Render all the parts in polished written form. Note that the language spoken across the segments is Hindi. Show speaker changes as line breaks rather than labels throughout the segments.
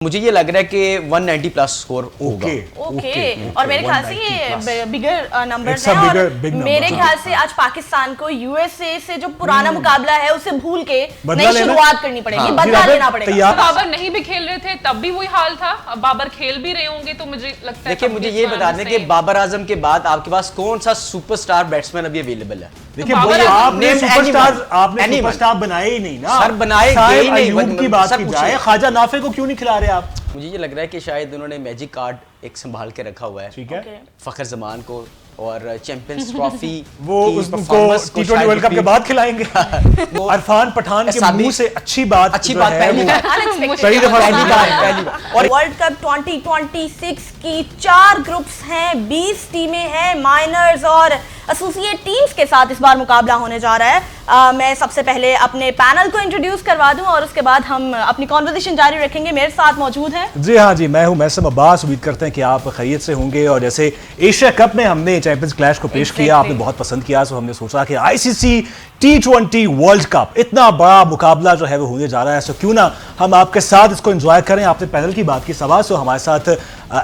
मुझे ये लग रहा है कि 190 प्लस स्कोर होगा।
ओके। और मेरे ख्याल से ये बिगर नंबर्स हैं और मेरे ख्याल से आज पाकिस्तान को यूएसए से जो पुराना मुकाबला है उसे भूल के नई शुरुआत करनी पड़ेगी, बदला लेना पड़ेगा।
बाबर नहीं भी खेल रहे थे तब भी वही हाल था, अब बाबर खेल भी रहे होंगे तो मुझे लगता है।
देखिए मुझे ये बता दें कि बाबर आजम के बाद आपके पास कौन सा सुपरस्टार बैट्समैन अभी अवेलेबल है?
देखिए आपने सुपरस्टार बनाए ही नहीं ना
सर, बनाए गए नहीं।
की बात की जाए, ख्वाजा नाफे को क्यों नहीं खिला रहे आप?
मुझे ये लग रहा है कि शायद उन्होंने मैजिक कार्ड एक संभाल के रखा हुआ है,
ठीक है,
फखर जमान को और चैंपियंस ट्रॉफी
वो उसको T20 वर्ल्ड कप के बाद खिलाएंगे। इरफान पठान के मुंह से अच्छी बात
पहली
बार। और वर्ल्ड कप 2026 की 4 ग्रुप्स हैं, 20 टीमें हैं, माइनर्स और एसोसिएट टीम्स के साथ इस बार मुकाबला होने जा रहा है। मैं सबसे पहले अपने पैनल को इंट्रोड्यूस करवा दूं और उसके बाद हम अपनी कॉन्वर्सेशन जारी रखेंगे। मेरे साथ मौजूद हैं
जी हाँ जी, मैं हूं मैसम अब्बास। उम्मीद करते हैं कि आप खैरियत से होंगे। और जैसे एशिया कप में हमने चैंपियंस क्लैश को पेश किया, आपने बहुत पसंद किया, तो हमने सोचा कि आईसीसी T20 वर्ल्ड कप इतना बड़ा मुकाबला जो है वो होने जा रहा है, सो क्यों ना हम आपके साथ इसको एंजॉय करें। आपने पैनल की बात की सवाल, सो हमारे साथ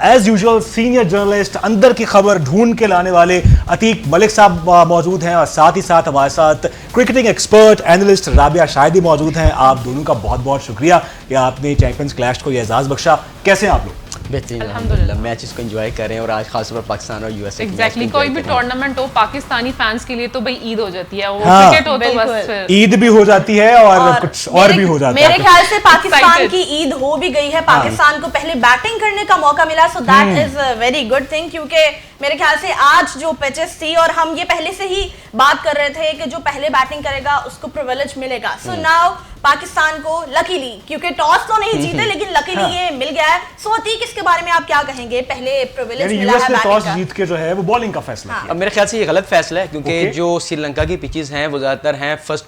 एज यूजुअल सीनियर जर्नलिस्ट, अंदर की खबर ढूंढ के लाने वाले अतीक मलिक साहब मौजूद हैं और साथ ही साथ हमारे साथ cricketing expert analyst Rabia Shahidi मौजूद हैं। आप दोनों का बहुत बहुत शुक्रिया कि आपने चैंपियंस क्लैश को ये एजाज़ बख्शा। कैसे हैं आप लोग?
बेहतरीन, अल्हम्दुलिल्लाह। मैचेस को एंजॉय कर रहे हैं और आज खासतौर पर पाकिस्तान और यूएसए
एग्जैक्टली कोई भी टूर्नामेंट हो, पाकिस्तानी फैंस के लिए तो भाई ईद हो जाती है। वो क्रिकेट हो तो बस फिर
ईद भी हो जाती है और कुछ और भी हो जाता है।
मेरे ख्याल से पाकिस्तान की ईद हो भी गई है। पाकिस्तान को पहले बैटिंग करने का मौका मिला, so that is a very good thing, क्योंकि मेरे ख्याल से आज जो पिचेस थी और हम ये पहले से ही बात कर रहे थे कि जो पहले बैटिंग करेगा उसको प्रिविलेज मिलेगा। सो नाउ पाकिस्तान को लकीली, क्योंकि टॉस तो नहीं जीते लेकिन लकीली ये मिल गया है। सो अतीक, इसके बारे में आप क्या कहेंगे? पहले प्रिविलेज मिला है बैटिंग का,
टॉस जीत के जो है वो बॉलिंग का फैसला किया।
अब मेरे ख्याल से ये गलत फैसला है, क्योंकि जो श्रीलंका की पिचेस हैं वो ज्यादातर हैं फर्स्ट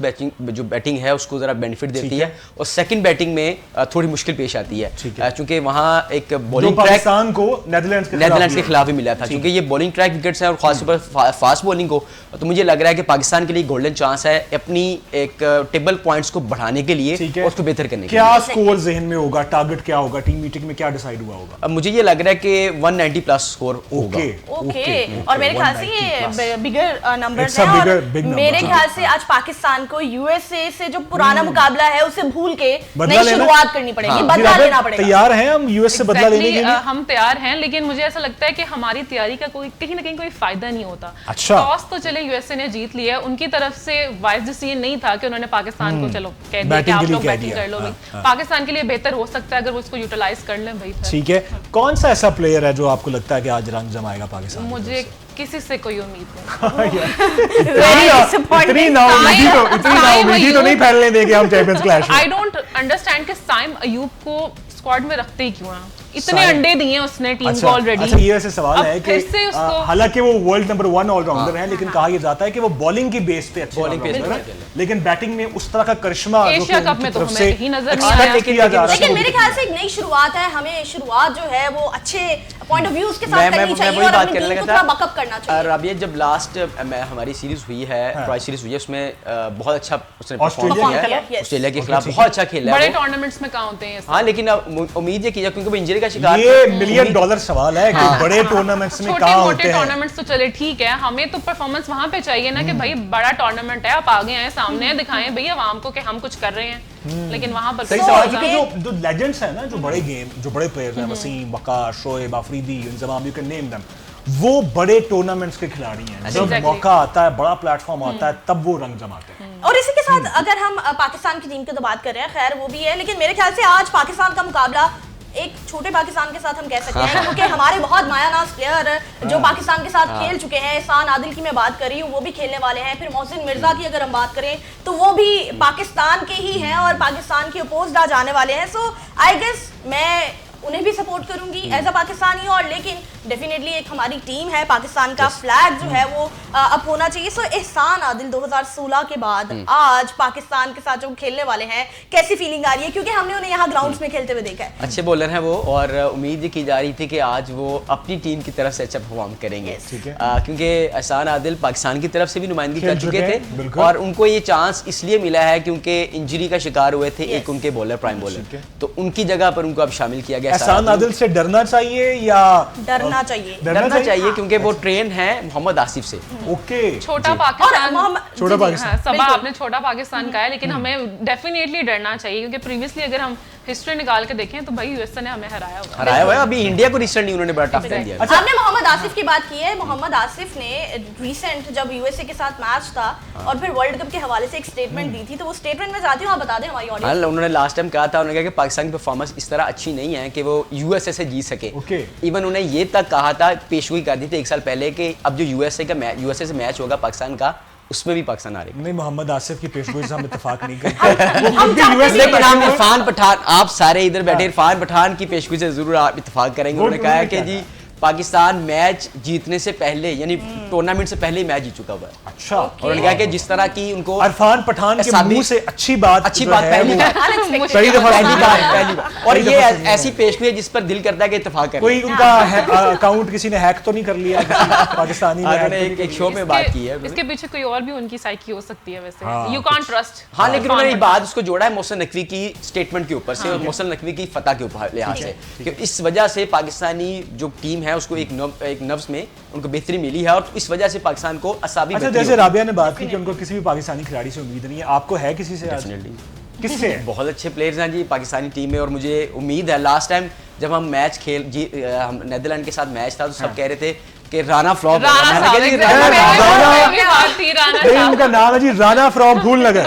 जो बैटिंग है उसको जरा बेनिफिट देती है और सेकंड बैटिंग में थोड़ी मुश्किल पेश आती है, क्योंकि वहाँ एक बॉलिंग ट्रैक
पाकिस्तान को नेदरलैंड्स
के खिलाफ ही मिला था, क्योंकि ये बॉलिंग ट्रैक विकेट्स हैं और खासतौर पर फास्ट बॉलिंग को। तो मुझे लग रहा है कि पाकिस्तान के लिए गोल्डन चांस है अपनी एक टेबल पॉइंट्स को बढ़ाने के लिए, उसको बेहतर करने के लिए।
क्या स्कोर ज़हन में होगा, टारगेट क्या होगा, टीम मीटिंग में क्या डिसाइड हुआ होगा?
अब मुझे ये लग रहा है कि 190 प्लस स्कोर होगा।
ओके। और मेरे ख्याल से ये बिगर नंबर्स हैं और मेरे ख्याल से आज पाकिस्तान को यूएसए से जो पुराना मुकाबला है उसे भूल के नई शुरुआत करनी पड़ेगी, बदला लेना पड़ेगा।
तैयार हैं हम यूएस से बदला लेने के लिए?
हम तैयार हैं, लेकिन मुझे ऐसा लगता है कि हमारी तैयारी का कोई कहीं ना कहीं कोई फायदा नहीं होता।
अच्छा,
टॉस तो चले यूएसए ने जीत लिया, उनकी तरफ से वाइज डिसीजन नहीं था कि उन्होंने पाकिस्तान को चलो कह दिया कि आप लोग बैटिंग कर लो। पाकिस्तान के लिए बेहतर हो सकता है अगर वो इसको यूटिलाइज कर लें भाई।
ठीक है, कौन सा ऐसा प्लेयर है जो आपको लगता है कि आज रंग जमाएगा पाकिस्तान?
मुझे किसी से कोई उम्मीद
इतनी नाउमीदी तो नहीं फैलने देंगे हम चैंपियंस क्लैश में।
आई डोंट अंडरस्टैंड कि साइम अयूब को स्क्वाड में रखते ही क्यों हैं? इतने अंडे दिए उसने टीम को ऑलरेडी।
अच्छा, ये ऐसे सवाल है कि हालांकि वो वर्ल्ड नंबर 1 ऑलराउंडर है, लेकिन कहा यह जाता है कि वो बॉलिंग की बेस पे अच्छे ऑलराउंडर है, लेकिन बैटिंग में उस तरह का करिश्मा
एशिया कप में तो हमें कहीं नजर नहीं आया।
लेकिन मेरे ख्याल से एक नई शुरुआत है, हमें शुरुआत जो है वो अच्छे पॉइंट ऑफ व्यूज के साथ करनी चाहिए और अपनी टीम को थोड़ा बैकअप करना चाहिए।
राबिया, जब लास्ट हमारी सीरीज हुई है, ट्राई सीरीज हुई है, उसमें बहुत अच्छा उसने परफॉर्म किया है ऑस्ट्रेलिया के खिलाफ, बहुत अच्छा खेला है।
बड़े टूर्नामेंट्स में कहां होते हैं?
हां, लेकिन उम्मीद ये की जाए, क्योंकि वो इंजरी का शिकार,
ये $1 मिलियन सवाल है कि बड़े टूर्नामेंट्स में कहां होते हैं।
टूर्नामेंट्स तो चले ठीक है, हमें तो परफॉर्मेंस वहां पे चाहिए ना कि भाई बड़ा टूर्नामेंट है, आप आगे आए, सामने दिखाएं भैया आवाम को कि हम कुछ कर रहे हैं। लेकिन वहां पर
सही सवाल है कि जो लेजेंड्स हैं ना, जो बड़े गेम, जो बड़े प्लेयर्स हैं, Wasim, Waqar, Shoaib Afridi, Inzamam, you can name them, वो बड़े टूर्नामेंट्स के खिलाड़ी हैं। जब मौका आता है, बड़ा प्लेटफॉर्म आता है, तब वो रंग जमाते हैं।
और इसी के साथ अगर हम पाकिस्तान की टीम की तो बात कर रहे हैं, खैर वो भी है, लेकिन मेरे ख्याल से आज पाकिस्तान का मुकाबला एक छोटे पाकिस्तान के साथ हम कह सकते हैं, क्योंकि हमारे बहुत मायानाज प्लेयर जो पाकिस्तान के साथ खेल चुके हैं, एहसान आदिल की मैं बात कर रही हूँ, वो भी खेलने वाले हैं। फिर मोहसिन मिर्जा की अगर हम बात करें तो वो भी पाकिस्तान के ही हैं और पाकिस्तान की अपोज्ड आज आने वाले हैं। सो आई गेस मैं उन्हें भी सपोर्ट करूंगी एज अ पाकिस्तानी, और लेकिन डेफिनेटली एक हमारी टीम है, पाकिस्तान का फ्लैग जो है वो अप होना चाहिए। सो एहसान आदिल 2016 के बाद आज पाकिस्तान के साथ जो खेलने वाले हैं, कैसी फीलिंग आ रही है? क्योंकि हमने उन्हें यहाँ ग्राउंड्स में खेलते हुए देखा है।
अच्छे बॉलर हैं वो, और उम्मीद की जा रही थी कि आज वो अपनी टीम की तरफ से अच्छा परफॉर्म करेंगे, क्योंकि एहसान आदिल पाकिस्तान की तरफ से भी नुमाइंदगी कर चुके थे और उनको ये चांस इसलिए मिला है क्योंकि इंजरी का शिकार हुए थे एक उनके बॉलर, प्राइम बॉलर, तो उनकी जगह पर उनको अब शामिल किया गया।
एहसान आदिल से डरना चाहिए या
डरना चाहिए?
डरना चाहिए क्योंकि वो ट्रेन है मोहम्मद आसिफ से।
ओके,
छोटा पाकिस्तान,
छोटा पाकिस्तान,
सबा आपने छोटा पाकिस्तान का है, लेकिन हमें डेफिनेटली डरना चाहिए क्योंकि प्रीवियसली अगर हम हिस्ट्री निकाल के देखें तो भाई यूएसए ने हमें हराया
हुआ है। अभी इंडिया को रिसेंटली उन्होंने बड़ा टफ टाइम दिया।
आपने मोहम्मद आसिफ की बात की है। मोहम्मद आसिफ ने रिसेंट जब यूएसए के साथ मैच था और फिर वर्ल्ड कप के हवाले से एक स्टेटमेंट दी थी, तो वो स्टेटमेंट में चाहती हूँ आप बता दें हमारी ऑडियंस।
उन्होंने लास्ट टाइम कहा था, उन्होंने कहा कि पाकिस्तान की परफॉर्मेंस इस तरह अच्छी नहीं है कि वो यूएसए से जीत सके। इवन उन्हें ये तक कहा था, पेशगोई कर दी थी 1 साल पहले कि अब जो यूएसए से मैच होगा पाकिस्तान का, उसमें भी पाकिस्तान आ रही।
नहीं, मोहम्मद आसिफ की पेशगोई से हम इत्तेफाक नहीं करते।
लेकिन हम इरफान पठान, आप सारे इधर बैठे इरफान पठान की पेशगोई से जरूर आप इत्तेफाक करेंगे। उन्होंने कहा है कि जी पाकिस्तान मैच जीतने से पहले, यानी टूर्नामेंट से पहले ही मैच जीत चुका हुआ है।
अच्छा,
और उन्होंने कहा कि जिस तरह की उनको
इरफान पठान के मुंह से अच्छी बात
पहली बार, और ये ऐसी पेशगोई है जिस पर दिल करता है कि इत्तेफाक करें।
कोई उनका अकाउंट किसी ने हैक तो नहीं कर लिया पाकिस्तानी ने?
एक शो में बात की है।
इसके पीछे कोई और भी उनकी साइकी हो सकती है वैसे, यू कांट ट्रस्ट।
हाँ, लेकिन उन्होंने एक बात उसको जोड़ा है मोहसिन नकवी की स्टेटमेंट के ऊपर से और मोहसिन नकवी की फतह के ऊपर लिहाज से, कि इस वजह से पाकिस्तानी जो टीम है उसको एक नफ्स में उनको बेहतरी मिली है और इस वजह से पाकिस्तान को असाबी।
अच्छा, जैसे राबिया ने बात की कि उनको किसी भी पाकिस्तानी खिलाड़ी से उम्मीद नहीं है, आपको है किसी से? किससे?
बहुत अच्छे प्लेयर्स हैं जी पाकिस्तानी टीम में, और मुझे उम्मीद है लास्ट टाइम जब हम मैच हम नेदरलैंड के साथ मैच था तो सब कह रहे थे कि राणा फ्लॉप,
उनका नाम है जी राणा फ्रॉम फूलनगर,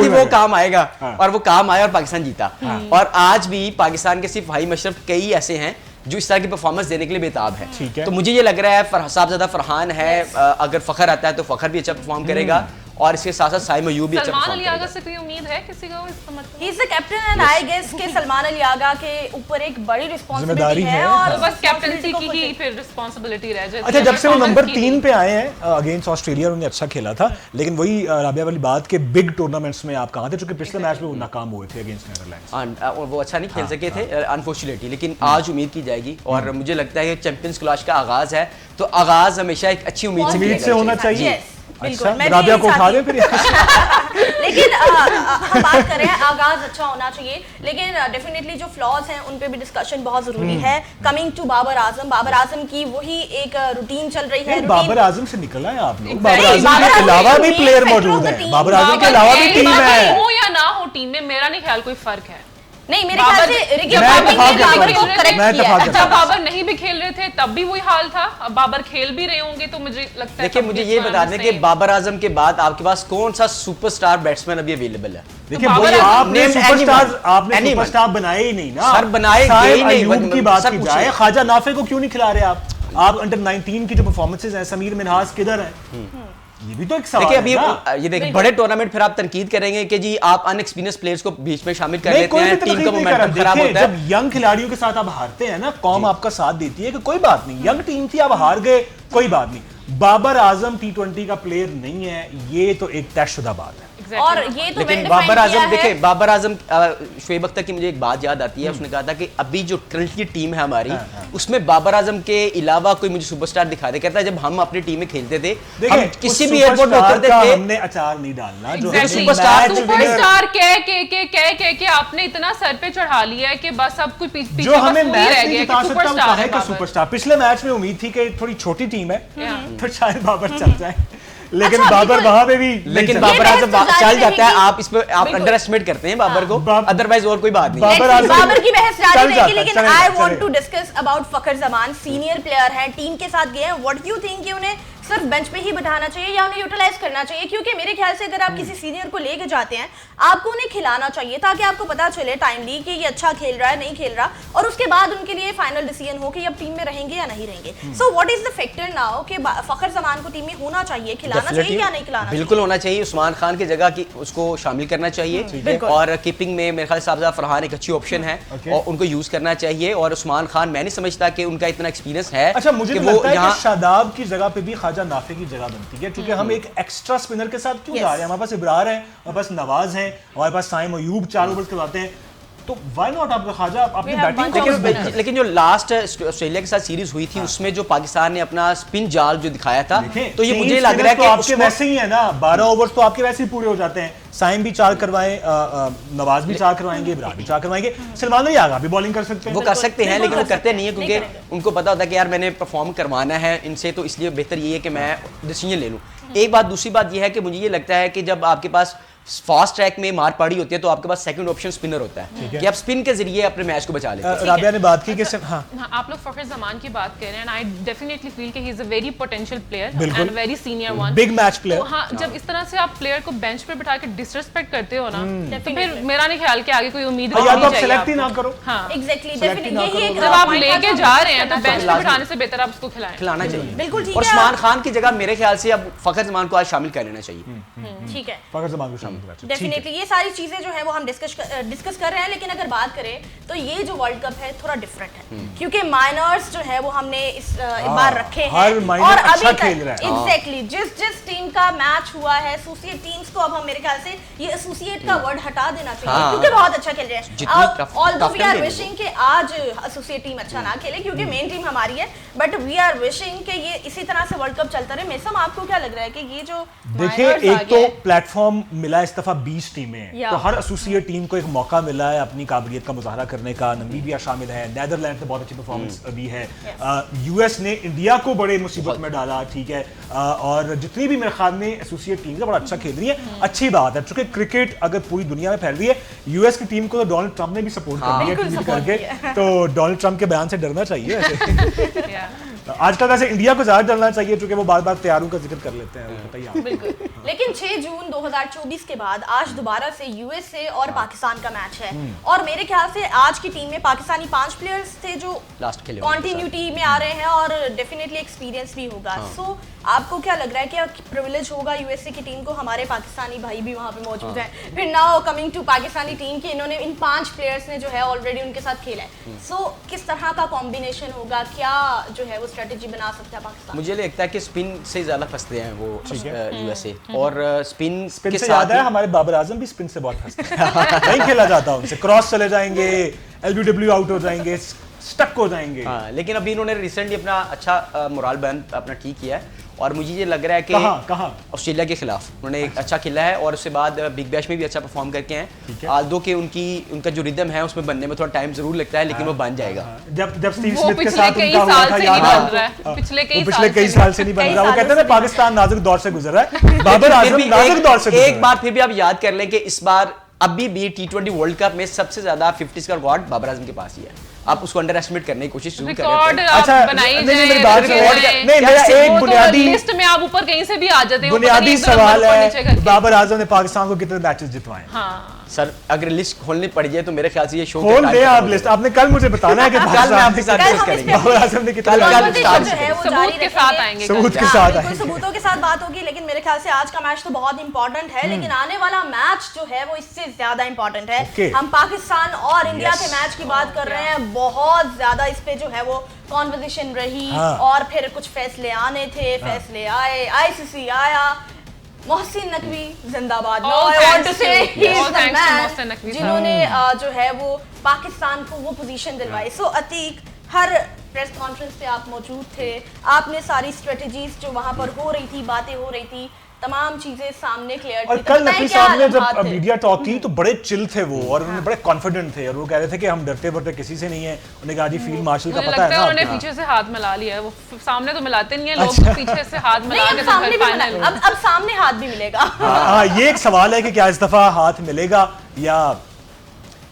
वो काम आएगा और वो काम आया और पाकिस्तान जीता। और आज भी पाकिस्तान के सिर्फ फाहिम अशरफ कई ऐसे हैं जो इस तरह की परफॉर्मेंस देने के लिए बेताब है। तो मुझे ये लग रहा है साहबजादा फरहान है, अगर फखर आता है तो फखर भी अच्छा परफॉर्म करेगा और इसके साथ साथ साइम अयूब भी अच्छा
सलमान अली आगा से कोई उम्मीद है किसी को? इसका मतलब
he is the captain and I guess कि सलमान अली आगा के ऊपर एक बड़ी रिस्पांसिबिलिटी है और
बस कैप्टनसी की ही फिर रिस्पांसिबिलिटी रह जाती है।
अच्छा, जब से वो नंबर 3 पे आए हैं अगेंस्ट ऑस्ट्रेलिया, उन्होंने अच्छा खेला था, लेकिन वही राबिया वाली बात के बिग टूर्नामेंट्स में आप कहां थे? क्योंकि पिछले मैच में वो नाकाम हुए थे अगेंस्ट नीदरलैंड्स,
वो अच्छा नहीं खेल सके थे अनफॉर्चुनेटली, लेकिन आज उम्मीद की जाएगी और मुझे लगता है कि चैंपियंस क्लैश का आगाज है तो आगाज हमेशा एक अच्छी उम्मीद से
होना चाहिए।
अच्छा,
राबिया को उठा दे फिर।
लेकिन हम बात कर रहे हैं आगाज अच्छा होना चाहिए, लेकिन डेफिनेटली जो फ्लॉज हैं उन पे भी डिस्कशन बहुत जरूरी है। कमिंग टू बाबर आजम की वही एक रूटीन चल रही है।
बाबर आजम से निकला है आप लोग? बाबर आजम के अलावा भी प्लेयर मौजूद हैं, बाबर आजम के अलावा भी टीम है।
हो या ना हो टीम में मेरा नहीं ख्याल कोई फर्क है।
नहीं, मेरे ख्याल से
अच्छा, बाबर नहीं भी खेल रहे थे तब भी वही हाल था, अब बाबर खेल भी रहे होंगे तो मुझे लगता है।
देखिए, मुझे ये बता दें कि बाबर आजम के बाद आपके पास कौन सा सुपरस्टार बैट्समैन अभी अवेलेबल है?
देखिए, आपने सुपरस्टार बनाए ही नहीं ना सर,
बनाए नहीं।
उनकी बात की जाए, ख्वाजा नाफे को क्यों नहीं खिला रहे आप अंडर 19 की जो परफॉर्मेंसेज हैं, समीर मिनहाज किधर है? ये भी तो एक सवाल है।
देखिए, अभी ये देखिए बड़े टूर्नामेंट फिर आप तनकीद करेंगे कि जी आप अनएक्सपीरियंस प्लेयर्स को बीच में शामिल कर लेते हैं, टीम का मोमेंटम खराब होता है।
जब यंग खिलाड़ियों के साथ आप हारते हैं ना, कौम आपका साथ देती है कि कोई बात नहीं, यंग टीम थी, आप हार गए, कोई बात नहीं। बाबर आजम T20 का प्लेयर नहीं है, ये तो एक तयशुदा बात है।
और ये तो
लेकिन बाबर आजम, देखिए बाबर आजम, शोएब अख्तर की मुझे एक बात याद आती है, उसने कहा था कि अभी जो करंटली टीम है हमारी, उसमें बाबर आजम के अलावा कोई मुझे सुपरस्टार दिखा दे। कहता है जब हम अपनी टीम में खेलते थे, हम किसी भी एयरपोर्ट पर उतरते थे,
हमने अचार नहीं डालना, जो
सुपरस्टार कह के आपने इतना सर पे चढ़ा लिया है कि बस अब कोई पीछे
जो हमें मैच नहीं जिता सकता वो कहे कि सुपरस्टार। पिछले मैच में उम्मीद थी कि थोड़ी छोटी टीम है तो शायद बाबर चल जाए, लेकिन
अच्छा,
बाबर वहां पे भी
लेकिन बाबर आजम चल जाता है। आप इस पे आप अंडर एस्टिमेट करते हैं बाबर को, अदरवाइज और कोई बात नहीं।
बाबर की बहस जारी रहेगी, लेकिन I want to discuss about Fakhar Zaman. Senior player हैं, टीम के साथ गए हैं, व्हाट डू यू थिंक कि उन्हें सिर्फ बेंच पे ही बिठाना चाहिए या उन्हें यूटिलाइज करना चाहिए? क्योंकि मेरे ख्याल से अगर आप किसी सीनियर को लेके जाते हैं, आपको उन्हें खिलाना चाहिए ताकि आपको पता चले टाइमली कि ये अच्छा खेल रहा है, नहीं खेल रहा, और उसके बाद उनके लिए फाइनल डिसीजन हो कि अब टीम में रहेंगे या नहीं रहेंगे। So what is the factor now कि फखर जमान को टीम में होना चाहिए, खिलाना चाहिए या नहीं खिलाना?
बिल्कुल होना चाहिए। उस्मान खान की जगह की उसको शामिल करना चाहिए, और कीपिंग में मेरे ख्याल साहब फरहान एक अच्छी ऑप्शन है और उनको यूज करना चाहिए। और उस्मान खान मैं नहीं समझता कि उनका इतना एक्सपीरियंस है।
अच्छा, मुझे तो लगता है कि शादाब की जगह पे भी ख्वाजा नाफे की जगह बनती है, क्योंकि हम एक एक्स्ट्रा स्पिनर के साथ क्यों जा रहे हैं? हमारे पास इब्रार है, हमारे पास नवाज है, हमारे पास साइम अयूब 4 ओवर्स करवाते हैं, तो व्हाई नॉट आप ख्वाजा अपनी बैटिंग।
लेकिन जो लास्ट ऑस्ट्रेलिया के साथ सीरीज हुई थी उसमें जो पाकिस्तान ने अपना स्पिन जाल जो दिखाया था, तो ये मुझे लग रहा है कि
आपके वैसे ही है ना, 12 ओवर्स तो आपके वैसे ही पूरे हो जाते हैं। साइम भी 4 करवाए, नवाज भी 4 करवाएंगे, इब्रार भी 4 करवाएंगे, सलमान अली आगा भी बॉलिंग कर सकते हैं।
वो कर सकते हैं, लेकिन वो करते नहीं है क्योंकि उनको पता होता है कि यार मैंने परफॉर्म करवाना है इनसे, तो इसलिए बेहतर ये है कि मैं डिसीजन ले लूँ। एक बात। दूसरी बात ये है कि मुझे ये लगता है कि जब आपके पास फास्ट ट्रैक में मार पड़ी होती है तो आपके पास सेकंड ऑप्शन स्पिनर होता है कि आप स्पिन के जरिए अपने मैच को बचा लेते हैं।
राबिया ने बात की कि
आप लोग फखर जमान की बात कर रहे हैं, एंड आई डेफिनेटली फील कि he is a very potential player and very senior one,
big match player.
हाँ, जब इस तरह से आप प्लेयर को बेंच पे बिठा के डिसरिस्पेक्ट करते हो ना, तो फिर मेरा नहीं ख्याल कि आगे कोई उम्मीद नहीं
चाहिए।
आप
सेलेक्ट ही ना करो।
हाँ,
एग्जैक्टली, डेफिनेटली
जब आप लेके जा रहे हैं तो बेंच पे बिठाने से बेहतर आप उसको
खिलाना चाहिए।
बिल्कुल ठीक है।
और उस्मान खान की जगह मेरे ख्याल से अब फखर जमान को आज शामिल कर लेना चाहिए।
ठीक है,
फखर जमान को शामिल करना चाहिए।
डेफिनेटली ये सारी चीजें जो है वो हम डिस्कस कर रहे हैं। लेकिन अगर बात करें तो ये जो वर्ल्ड कप है थोड़ा डिफरेंट है, क्योंकि माइनर्स जो है वो हमने इस बार रखे हैं, और अभी तक एग्जैक्टली जिस टीम का मैच हुआ है, एसोसिएट टीम्स को अब हम मेरे ख्याल से ये एसोसिएट का वर्ड हटा देना चाहिए, क्योंकि बहुत अच्छा खेल रहे हैं। ऑल्दो वी आर विशिंग कि आज एसोसिएट टीम अच्छा ना खेले क्योंकि मेन टीम हमारी है, बट वी आर विशिंग कि ये इसी तरह से वर्ल्ड कप चलता रहे। मेसम, आपको क्या लग रहा है कि ये जो
देखिए, एक तो प्लेटफॉर्म मिला इस दफा 20 टीमें, तो हर एसोसिएट टीम को एक मौका मिला है अपनी काबिलियत का मुजाहरा करने का। नमीबिया शामिल है, नीदरलैंड ने बहुत अच्छी परफॉर्मेंस दी है, यूएस ने इंडिया को बड़े मुसीबत में डाला, ठीक है, और जितनी भी मेरे ख्याल में एसोसिएट टीम बड़ा अच्छा खेल रही है, अच्छी बात है। चूंकि क्रिकेट अगर पूरी दुनिया में फैल रही है, यूएस की टीम को तो डोनाल्ड ट्रंप ने भी सपोर्ट कर दिया ट्वीट करके, तो डोनाल्ड ट्रंप के बयान से डरना चाहिए। आजकल वैसे इंडिया को ज्यादा डरना चाहिए क्योंकि वो बार बार तैयारों का जिक्र कर लेते हैं, बताइए।
बिल्कुल, लेकिन 6 जून 2024 के बाद आज दोबारा से यूएसए और पाकिस्तान का मैच है, और मेरे ख्याल से आज की टीम में पाकिस्तानी 5 प्लेयर्स थे जो कॉन्टिन्यूटी में आ रहे हैं और डेफिनेटली एक्सपीरियंस भी होगा। सो आपको क्या लग रहा है कि प्रिविलेज होगा यूएसए की टीम को, हमारे पाकिस्तानी भाई भी वहां पे मौजूद हैं, फिर now coming to Pakistani team की इन्होंने इन 5 प्लेयर्स ने जो है ऑलरेडी उनके साथ खेला है। सो किस तरह का कॉम्बिनेशन होगा, क्या जो है वो स्ट्रेटेजी बना सकता है पाकिस्तान?
मुझे लगता है कि स्पिन से ज्यादा फंसते हैं वो यूएसए, और स्पिन
के साथ याद है हमारे बाबर आजम भी स्पिन से बहुत फंसते हैं। नहीं खेला जाता उनसे, क्रॉस चले जाएंगे, एलबीडब्ल्यू आउट हो जाएंगे, स्टक हो जाएंगे।
हाँ, लेकिन अभी इन्होंने रिसेंटली अपना अच्छा मोरल बैंड अपना ठीक किया है, और मुझे ये लग रहा है कि
कहाँ
ऑस्ट्रेलिया के खिलाफ उन्होंने एक अच्छा खेला है, और उसके बाद बिग बैश में भी अच्छा परफॉर्म करके हैं। आल्दो के उनका जो रिदम है उसमें बनने में थोड़ा टाइम जरूर लगता है, लेकिन वो बन जाएगा।
जब स्टीव स्मिथ के साथ उनका हुआ था,
पिछले
कई साल से नहीं बन रहा। वो कहते हैं पाकिस्तान नाजुक दौर से गुजर रहा है, बाबर आजम नाजुक दौर से।
एक बार फिर भी आप याद कर लें कि इस बार अभी भी T20 वर्ल्ड कप में सबसे ज्यादा 50s का रिकॉर्ड बाबर आजम के पास ही है। आप उसको अंडर एस्टिमेट करने की कोशिश शुरू कर रहे हैं।
अच्छा, नहीं, मेरा एक बुनियादी
लिस्ट में आप ऊपर कहीं से भी आ जाते हैं।
बुनियादी सवाल है, बाबर आजम ने पाकिस्तान को कितने मैचेस जितवाए?
हाँ
सर, अगर लिस्ट खोलनी पड़ जाए तो मेरे ख्याल से ये शो
खोल दे आप लिस्ट। आपने कल मुझे बताना है कि
कल मैं आपके साथ डिस्कस करेंगे
बाबर आजम ने कितने
सबूत के साथ आएंगे,
सबूत के साथ आएंगे,
सबूतों के साथ बात होगी। लेकिन मेरे ख्याल से आज का मैच तो बहुत इंपॉर्टेंट है, लेकिन आने वाला मैच जो है वो इससे ज्यादा इंपॉर्टेंट है। हम पाकिस्तान और इंडिया के मैच की बात कर रहे हैं, बहुत ज्यादा इस पे जो है वो कॉन्वर्सेशन रही, और फिर कुछ फैसले आने थे, फैसले आए, आईसीसी आया, मोहसिन नकवी जिंदाबाद, जिन्होंने जो है वो पाकिस्तान को वो पोजीशन दिलवाई। सो अतीक, हर प्रेस कॉन्फ्रेंस पे आप मौजूद थे, आपने सारी स्ट्रेटजीज जो वहां पर हो रही थी, बातें हो रही थी, तमाम चीजें सामने क्लियर थी।
और कल नकवी साहब ने जब मीडिया टॉक की तो बड़े चिल थे वो, और उन्होंने बड़े कॉन्फिडेंट थे, और वो कह रहे थे कि हम डरते वरते किसी से नहीं है। उन्होंने कहा जी फील्ड मार्शल का पता है ना,
उन्होंने पीछे से हाथ मिला लिया है, वो सामने तो मिलाते नहीं है लोग, पीछे से हाथ मिला के
अब सामने हाथ भी मिलेगा।
हाँ, ये एक सवाल है कि क्या इस दफा हाथ मिलेगा, या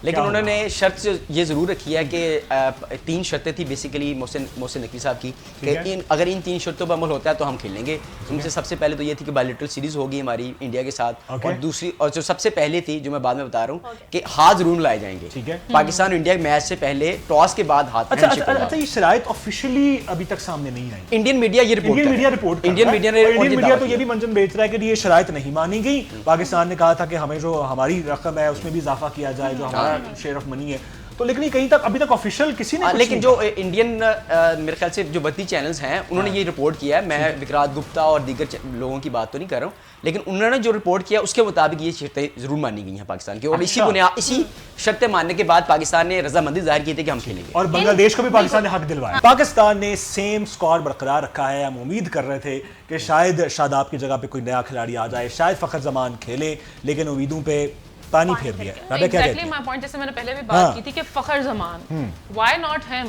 लेकिन उन्होंने शर्त ये ज़रूर रखी है कि 3 शर्तें थी बेसिकली मोहसिन नकवी साहब की कि अगर इन 3 शर्तों पर अमल होता है तो हम खेलेंगे। उनसे सबसे पहले तो ये थी कि बायलैटरल सीरीज़ होगी हमारी इंडिया के साथ, और दूसरी और जो सबसे पहले थी जो मैं बाद में बता रहा हूँ कि हाथ जरूर लाए जाएंगे। पाकिस्तान और इंडिया के मैच से पहले टॉस के बाद हाथ।
अच्छा, ये शराइत ऑफिशियली अभी तक सामने नहीं आई।
इंडियन मीडिया ये रिपोर्ट
इंडियन मीडिया तो ये भी मंजन बेच रहा है कि ये शराइत नहीं मानी गई। पाकिस्तान ने कहा था कि हमें जो हमारी रकम है उसमें भी इजाफा किया जाए, जो हमारा शेयर ऑफ मनी है, तो लेकिन कहीं तक अभी तक ऑफिशियल किसी ने
लेकिन जो इंडियन मेरे ख्याल से जो वती चैनल्स हैं उन्होंने ये रिपोर्ट किया है। मैं विक्रांत गुप्ता और दीगर लोगों की बात तो नहीं कर रहा हूँ, लेकिन उन्होंने जो रिपोर्ट किया उसके मुताबिक ये शर्तें जरूर मानी गई हैं पाकिस्तान की, और इसी शर्तें मानने के बाद पाकिस्तान ने रजामंदी जाहिर की थी कि हम खेलेंगे,
और बांग्लादेश को भी पाकिस्तान ने हक दिलवाया। पाकिस्तान ने सेम स्कोर बरकरार रखा है। हम उम्मीद कर रहे थे कि शायद शादाब की जगह पे कोई नया खिलाड़ी आ जाए, शायद फखर जमान खेले, लेकिन उम्मीदों पे पानी फेर दिया।
एग्जैक्टली माय पॉइंट, जैसे मैंने पहले भी बात की थी कि फखर जमान, व्हाई नॉट हिम?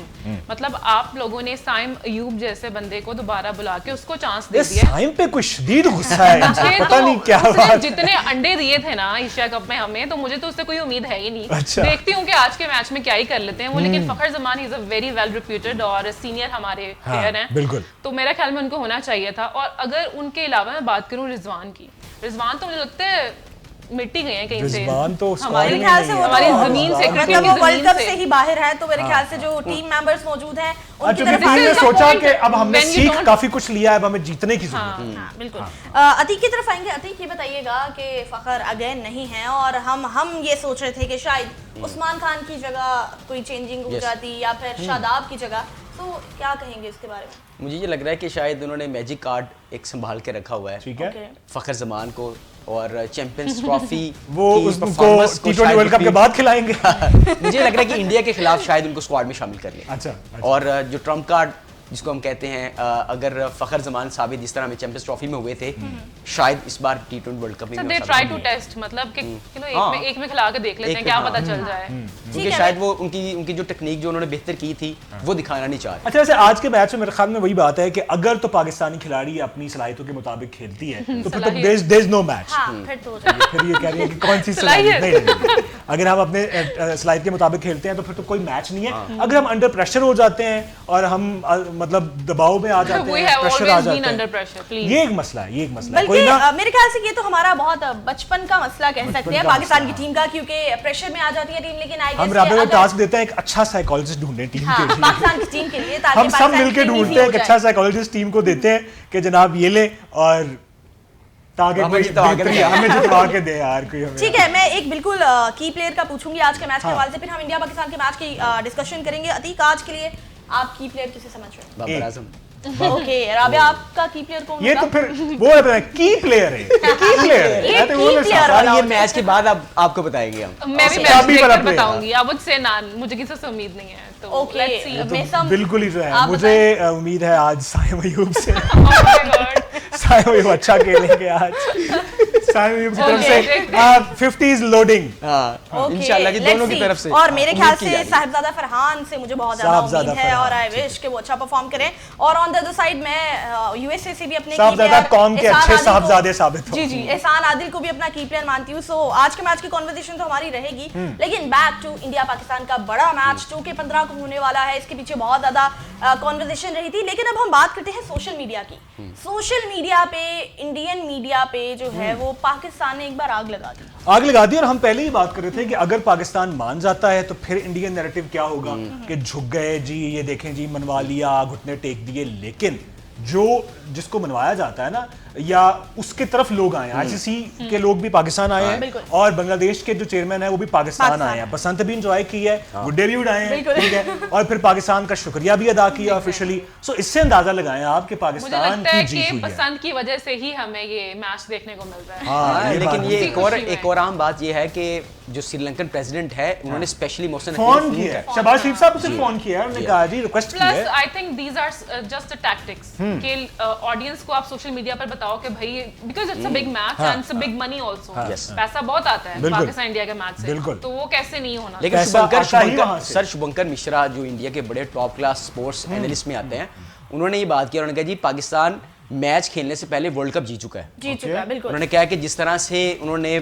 मतलब आप लोगों ने साइम अयूब जैसे बंदे को दोबारा बुला के उसको चांस दे दिया।
साइम पे कुछ शदीद गुस्सा है, पता नहीं क्या
उसने
बात।
जितने अंडे दिए थे ना एशिया कप में हमें, तो मुझे तो उससे कोई उम्मीद है ही नहीं।
अच्छा।
देखती हूँ कि आज के मैच में क्या ही कर लेते हैं वो, लेकिन Fakhar Zaman is a very well reputed और सीनियर हमारे प्लेयर हैं।
बिल्कुल।
तो मेरा ख्याल में उनको होना चाहिए था। और अगर उनके अलावा मैं बात करूँ रिजवान की, रिजवान तो मुझे लगता है मिट्टी गए हैं कहीं से।
तो
हमारे ख्याल से वो
हमारी जमीन से,
मतलब वो वर्ल्ड कप से ही बाहर है, तो मेरे ख्याल से जो टीम मेंबर्स मौजूद हैं उनकी तरफ
ने सोचा कि अब हमने सीख काफी कुछ लिया है, अब हमें जीतने की जरूरत है।
हाँ, बिल्कुल। अतीक की तरफ आएंगे। अतीक, ये बताइएगा कि फखर अगेन नहीं है, और हम ये सोच रहे थे कि शायद उस्मान खान की जगह कोई चेंजिंग हो जाती या फिर शादाब की जगह, तो क्या कहेंगे इसके बारे में?
मुझे ये लग रहा है कि शायद उन्होंने मैजिक कार्ड एक संभाल के रखा हुआ है,
ठीक है,
फखर जमान को, और चैंपियंस ट्रॉफी
वो उसको T20 वर्ल्ड कप के बाद खिलाएंगे।
मुझे लग रहा है कि इंडिया के खिलाफ शायद उनको स्क्वाड में शामिल कर लें।
अच्छा।
और जो ट्रम्प कार्ड जिसको हम कहते हैं, अगर फखर जमान साबित जिस तरह हमें चैंपियंस ट्रॉफी में हुए थे, शायद इस बार T20 वर्ल्ड कप में
दे ट्राई टू टेस्ट, मतलब कि चलो एक में खिला के देख लेते हैं क्या पता चल जाए,
क्योंकि शायद वो उनकी जो टेक्निक जो उन्होंने बेहतर की थी वो दिखाना नहीं चाह रहे।
अच्छा, वैसे आज के मैच में मेरे ख्याल में वही बात है कि अगर तो पाकिस्तानी खिलाड़ी अपनी सलाहियतों के मुताबिक खेलती है तो फिर तो देयर इज नो मैच। फिर ये कह रही है कि कौन सी सलाहियत? नहीं, अगर हम अपने सलाहियत के मुताबिक खेलते हैं तो फिर तो कोई मैच नहीं है। अगर हम अंडर प्रेशर हो जाते हैं और हम मतलब दबाव में आ जाते हैं, प्रेशर आ जाता है, ये एक मसला है, ये एक मसला है।
कोई ना, मेरे ख्याल से ये तो हमारा बहुत बचपन का मसला कह सकते हैं पाकिस्तान की टीम का, क्योंकि प्रेशर में आ जाती है टीम, लेकिन
हम राबे को टास्क देते हैं एक अच्छा साइकोलॉजिस्ट ढूंढने टीम के लिए,
पाकिस्तान की टीम के लिए, ताकि
हम सब मिलकर ढूंढते हैं एक अच्छा साइकोलॉजिस्ट टीम को देते हैं कि जनाब ये ले, और ताकि हमें जितवा के दे यार कोई हमें।
ठीक है, मैं एक बिल्कुल की प्लेयर का पूछूंगी आज के मैच के हवाले से, फिर हम इंडिया पाकिस्तान के मैच की डिस्कशन करेंगे। अतीक, आज के लिए आप की प्लेयर किसे समझ रहे हैं?
बाबर आजम।
ओके, राबिया, आपका की प्लेयर कौन होगा?
ये तो फिर वो है की प्लेयर है, की प्लेयर है।
ये की प्लेयर
और ये मैच के बाद अब आपको बताएंगे हम।
मैं भी मैच देखकर बताऊंगी। आई वुड से नान, मुझे किसी से उम्मीद नहीं है, तो
ओके,
लेट्स सी।
बिल्कुल ही जो है, मुझे उम्मीद है आज साइम अयूब से।
Oh my god,
Saim Ayub अच्छा खेलेंगे आज। साइम अयूब की तरफ से 50 इज लोडिंग।
हां, इंशाल्लाह जी, दोनों की तरफ से।
और मेरे ख्याल से साहिबजादा फरहान से मुझे बहुत ज्यादा उम्मीद है, और आई विश कि वो अच्छा परफॉर्म करें। और ऑन द अदर साइड मैं यूएसए से भी अपने
साहिबजादा कौम के अच्छे साहिबजादे साबित हो।
जी जी, एहसान आदिल को भी अपना की प्लेयर मानती हूँ। सो आज के मैच की कॉन्वर्सेशन तो हमारी रहेगी, लेकिन बैक टू इंडिया पाकिस्तान का बड़ा मैच जो कि 15 को होने वाला है, इसके पीछे बहुत ज्यादा कॉन्वर्सेशन रही थी। लेकिन अब हम बात करते हैं सोशल मीडिया की। सोशल मीडिया पे, इंडियन मीडिया पे जो है वो पाकिस्तान ने एक बार आग लगा दी,
और हम पहले ही बात कर रहे थे कि अगर पाकिस्तान मान जाता है तो फिर इंडियन नैरेटिव क्या होगा कि झुक गए जी, ये देखें जी, मनवा लिया, घुटने टेक दिए। लेकिन जिसको मनवाया जाता है ना, या उसके तरफ लोग आए, आईसीसी के लोग भी पाकिस्तान आए हैं, और बांग्लादेश के जो चेयरमैन है वो भी पाकिस्तान आए हैं। बसंत भी एंजॉय की है, गुड्डे भी उड़ाए हैं, ठीक है, और फिर पाकिस्तान का शुक्रिया भी अदा किया ऑफिशियली। सो इससे अंदाजा लगाएं आप कि पाकिस्तान की जीत हुई है।
पसंद की वजह से ही हमें ये मैच देखने को मिल रहा है।
हाँ, लेकिन ये एक और आम बात ये है कि जो श्रीलंकन प्रेसिडेंट है उन्होंने स्पेशली मोहसिन
फोन किया है, शहबाज शरीफ साहब से फोन किया है, उन्होंने कहा जी रिक्वेस्ट की है।
Plus I think these are just tactics कि ऑडियंस को आप सोशल मीडिया पर बताओ कि भाई, because it's a big match and it's a big money also, पैसा बहुत आता है पाकिस्तान इंडिया के मैच से, तो वो कैसे नहीं होना।
लेकिन शुभंकर मिश्रा जो इंडिया के बड़े टॉप क्लास स्पोर्ट्स एनालिस्ट में आते हैं, उन्होंने ये बात की, उन्होंने कहा जी पाकिस्तान मैच खेलने से पहले वर्ल्ड कप जीत चुका है।
जीत चुका है, बिल्कुल।
उन्होंने कहा कि जिस तरह से उन्होंने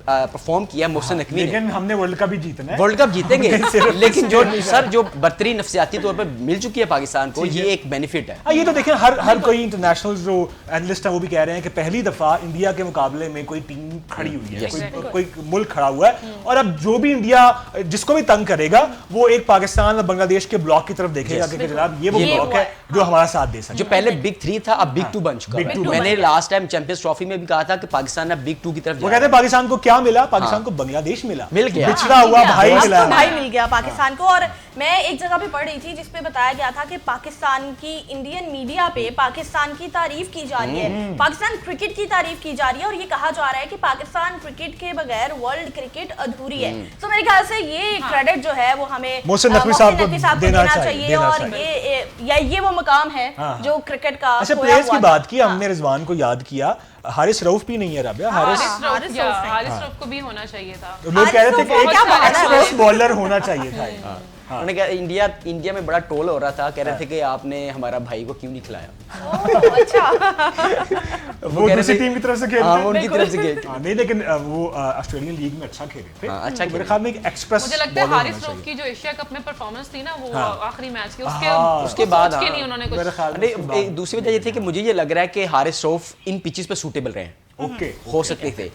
परफॉर्म किया मोहसिन नकवी ने,
लेकिन हमने वर्ल्ड कप भी जीतना है,
वर्ल्ड कप जीतेंगे लेकिन जो सर जो बदतरी नफसियाती तौर पर मिल चुकी है पाकिस्तान को, ये एक बेनिफिट है।
ये तो देखें हर कोई इंटरनेशनल जो एनालिस्ट है वो भी कह रहे हैं कि पहली दफा इंडिया के मुकाबले में कोई टीम खड़ी हुई है, कोई मुल्क खड़ा हुआ है, और अब जो भी इंडिया जिसको भी तंग करेगा वो एक पाकिस्तान और बांग्लादेश के ब्लॉक की तरफ देखेगा कि जनाब ये वो ब्लॉक है जो हमारा साथ दे सकता
जो पहले बिग 3 था अब बिग 2 बन चुका है। मैंने लास्ट टाइम चैंपियंस ट्रॉफी में भी कहा था कि पाकिस्तान अब बिग 2 की तरफ
वो कहते हैं पाकिस्तान को क्या मिला, पाकिस्तान को बांग्लादेश मिला,
मिल गया,
बिछड़ा हुआ भाई मिला,
भाई मिल गया पाकिस्तान को। और मैं एक जगह पे पढ़ रही थी जिसपे बताया गया था कि पाकिस्तान की इंडियन मीडिया पे पाकिस्तान की तारीफ की जा रही है, पाकिस्तान क्रिकेट की तारीफ की जा रही है, और ये कहा जा रहा है कि पाकिस्तान क्रिकेट के बगैर वर्ल्ड क्रिकेट अधूरी है। तो मेरे ख्याल से ये क्रेडिट जो है वो हमें
मोहसिन नकवी साहब को
देना चाहिए, और ये वो मकाम है जो क्रिकेट का।
अच्छा, प्लेयर्स की बात की, हमने रिजवान को याद किया, हारिस रऊफ भी नहीं है राबिया,
हारिस रऊफ को भी होना चाहिए था।
लोग कह रहे थे कि एक एक्सप्रेस बॉलर होना चाहिए था।
उन्होंने कहा इंडिया में बड़ा टोल हो रहा था, कह रहे थे कि आपने हमारा भाई को क्यों नहीं खिलाया।
अच्छा
वो दूसरी टीम की तरफ से खेल रहे थे,
उनकी तरफ से खेल
नहीं, लेकिन वो ऑस्ट्रेलियन लीग में अच्छा खेले थे।
अच्छा,
मेरे ख्याल में एक एक्सप्रेस,
मुझे लगता है हारिस रऊफ की जो एशिया कप में परफॉर्मेंस थी ना वो आखिरी मैच की,
उसके बाद
नहीं उन्होंने कुछ।
दूसरी वजह ये थी कि मुझे ये लग रहा है कि हारिस रऊफ इन पिचेस पे सूटेबल रहे हैं,
ओके
हो सकते थे,